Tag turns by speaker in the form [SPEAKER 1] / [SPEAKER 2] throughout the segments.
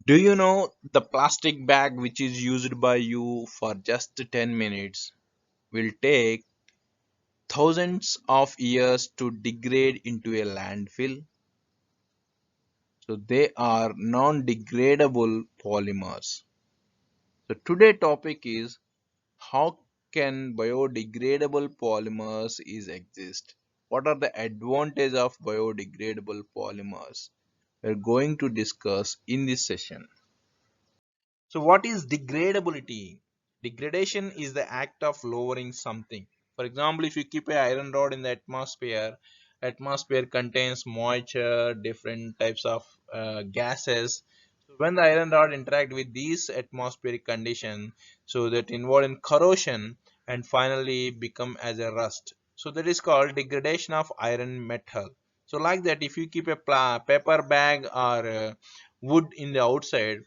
[SPEAKER 1] Do you know the plastic bag which is used by you for just 10 minutes will take thousands of years to degrade into a landfill? So they are non-degradable polymers. So today topic is how can biodegradable polymers is exist? What are the advantages of biodegradable polymers? We're going to discuss in this session. So what is degradability? Degradation is the act of lowering something. For example, if you keep a iron rod in the atmosphere contains moisture, different types of gases. So when the iron rod interact with these atmospheric condition, so that involve in corrosion and finally become as a rust. So that is called degradation of iron metal. So like that, if you keep a paper bag or wood in the outside,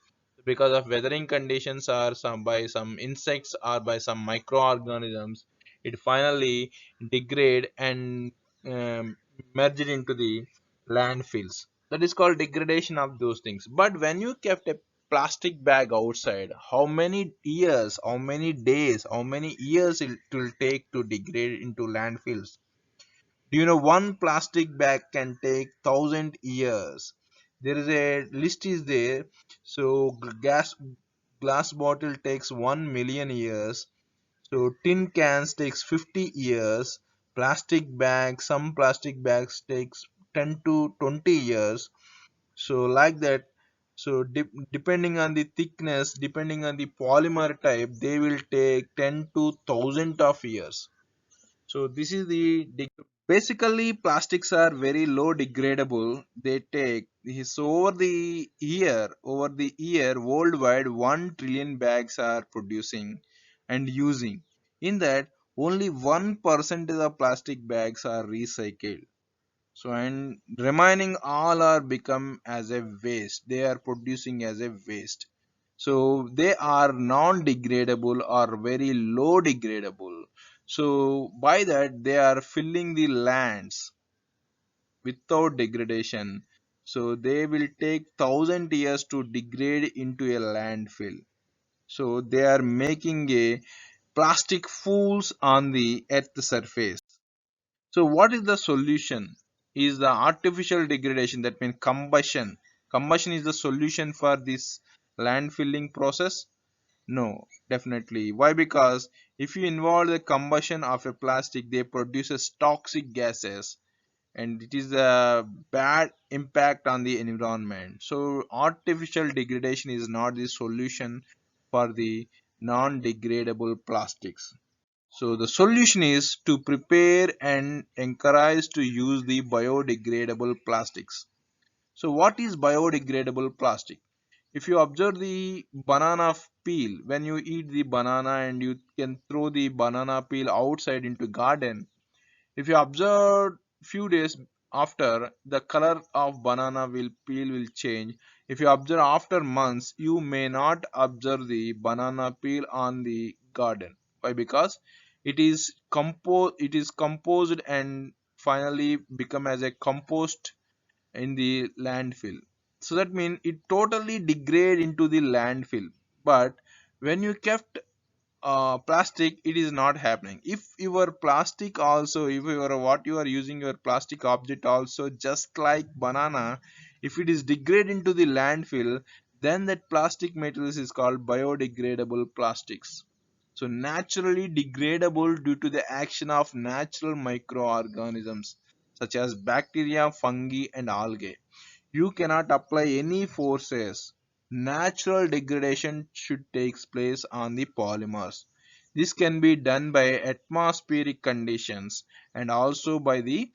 [SPEAKER 1] because of weathering conditions or some by some insects or by some microorganisms, it finally degrade and um, merge it into the landfills. That is called degradation of those things. But when you kept a plastic bag outside, how many years, how many days, how many years it will take to degrade into landfills? Do you know one plastic bag can take 1,000 years? There is a list is there. So gas glass bottle takes 1 million years. So tin cans takes 50 years. Some plastic bags takes 10 to 20 years. So like that. So depending on the thickness, depending on the polymer type, they will take 10 to 1000 of years. So this is the basically plastics are very low degradable. They take so over the year worldwide 1 trillion bags are producing and using. In that, only 1% of plastic bags are recycled. So and remaining all are become as a waste. They are producing as a waste. So they are non-degradable or very low degradable. So by that they are filling the lands without degradation. So they will take 1,000 years to degrade into a landfill. So they are making a plastic fools on the earth surface. So what is the solution? Is the artificial degradation, that means combustion. Combustion is the solution for this landfilling process? No, definitely. Why? Because if you involve the combustion of a plastic, they produces toxic gases and it is a bad impact on the environment. So artificial degradation is not the solution for the non-degradable plastics. So the solution is to prepare and encourage to use the biodegradable plastics. So what is biodegradable plastic? If you observe the banana peel, when you eat the banana and you can throw the banana peel outside into garden, if you observe few days after, the color of banana will peel will change. If you observe after months, you may not observe the banana peel on the garden. Why? Because it is composed and finally become as a compost in the landfill. So that means it totally degrade into the landfill. But when you kept plastic, it is not happening. If your plastic also, if your what you are using your plastic object also just like banana, if it is degrade into the landfill, then that plastic materials is called biodegradable plastics. So naturally degradable due to the action of natural microorganisms such as bacteria, fungi and algae. You cannot apply any forces. Natural degradation should take place on the polymers. This can be done by atmospheric conditions and also by the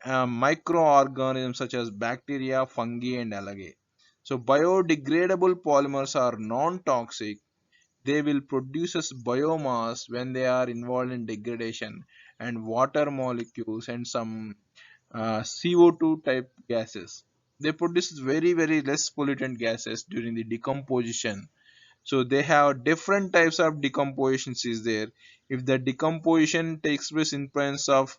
[SPEAKER 1] microorganisms such as bacteria, fungi and algae. So biodegradable polymers are non-toxic. They will produce as biomass when they are involved in degradation and water molecules and some CO2 type gases. They produce very less pollutant gases during the decomposition. So they have different types of decompositions is there. If the decomposition takes place in presence of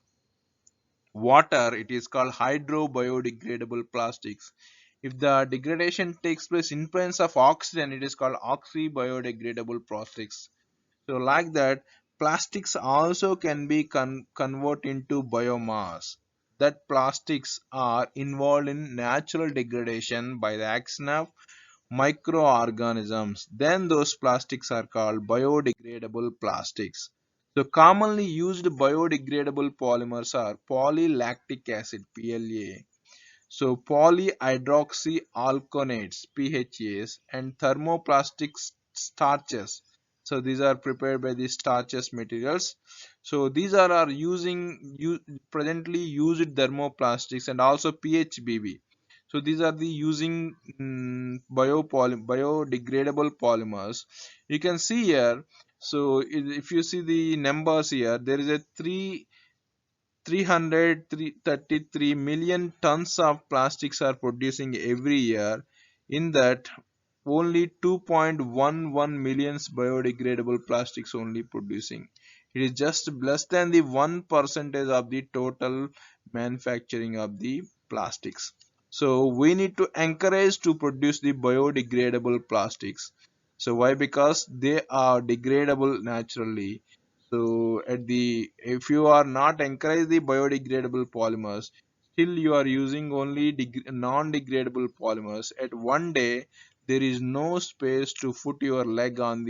[SPEAKER 1] water, it is called hydrobiodegradable plastics. If the degradation takes place in presence of oxygen, it is called oxy-biodegradable plastics. So like that, plastics also can be converted into biomass. That plastics are involved in natural degradation by the action of microorganisms. Then those plastics are called biodegradable plastics. So commonly used biodegradable polymers are polylactic acid (PLA), so polyhydroxyalkanoates (PHAs), and thermoplastic starches. So these are prepared by the starches materials. So these are presently used thermoplastics, and also PHBB. So these are the using biodegradable polymers. You can see here. So if you see the numbers here, there is a 333 million tons of plastics are producing every year. In that, only 2.11 millions biodegradable plastics only producing. It is just less than the 1% of the total manufacturing of the plastics. So we need to encourage to produce the biodegradable plastics. So why? Because they are degradable naturally. So at the if you are not encourage the biodegradable polymers, still you are using only non-degradable polymers. At one day, there is no space to put your leg on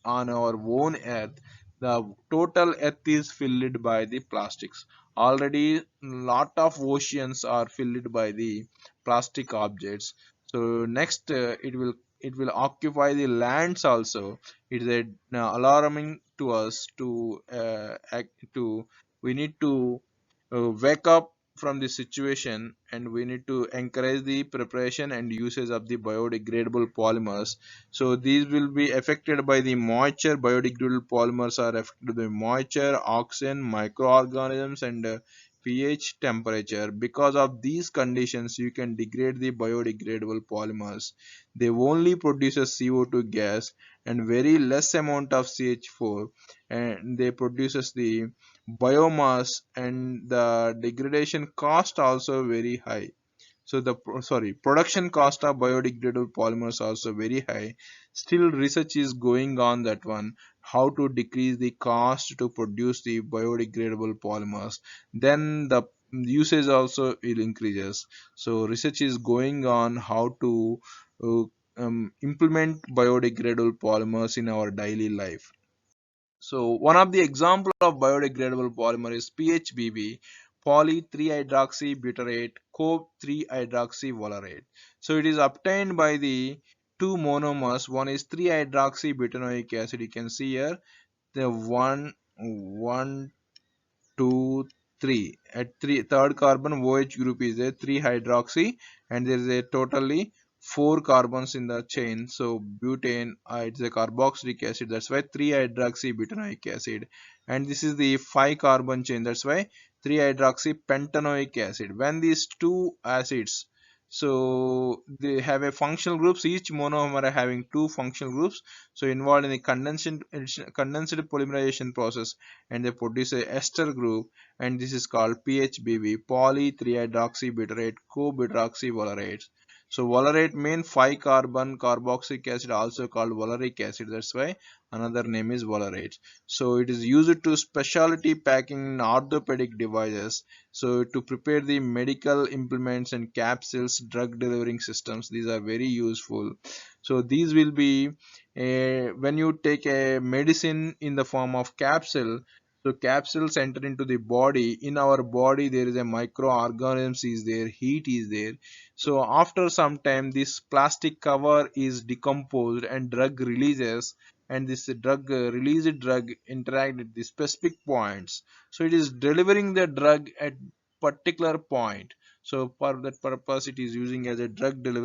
[SPEAKER 1] our own earth. The total earth is filled by the plastics. Already lot of oceans are filled by the plastic objects. So next, it will occupy the lands also. It is alarming to us to we need to wake up from the situation, and we need to encourage the preparation and usage of the biodegradable polymers. So these will be affected by the moisture. Biodegradable polymers are affected by moisture, oxygen, microorganisms, and pH, temperature. Because of these conditions, you can degrade the biodegradable polymers. They only produce a CO2 gas and very less amount of CH4, and they produces the biomass, and the degradation cost also very high. So the production cost of biodegradable polymers also very high. Still research is going on that one, how to decrease the cost to produce the biodegradable polymers. Then the usage also will increases. So research is going on how to uh, implement biodegradable polymers in our daily life. So one of the example of biodegradable polymer is PHBB, poly 3-hydroxybutyrate co 3-hydroxyvalerate. So it is obtained by the two monomers. One is 3-hydroxybutanoic acid. You can see here the one 2 3 at third carbon OH group is a 3 hydroxy, and there is a totally 4 carbons in the chain. So butane, it's a carboxylic acid, that's why 3 hydroxy butanoic acid. And this is the 5 carbon chain, that's why 3 hydroxy pentanoic acid. When these two acids, so they have a functional groups, each monomer having two functional groups, so involved in the condensed polymerization process, and they produce a ester group, and this is called PHBB, poly 3-hydroxybutyrate co-butyroxyvalerate. So valerate mean 5 carbon carboxylic acid, also called valeric acid, that's why another name is valerate. So it is used to specialty packing in orthopedic devices, so to prepare the medical implements and capsules, drug delivering systems. These are very useful. So these will be when you take a medicine in the form of capsule. So capsules enter into the body. In our body there is a microorganisms is there, heat is there. So after some time this plastic cover is decomposed and drug releases, and this released drug interact at the specific points. So it is delivering the drug at particular point. So for that purpose it is using as a drug delivery.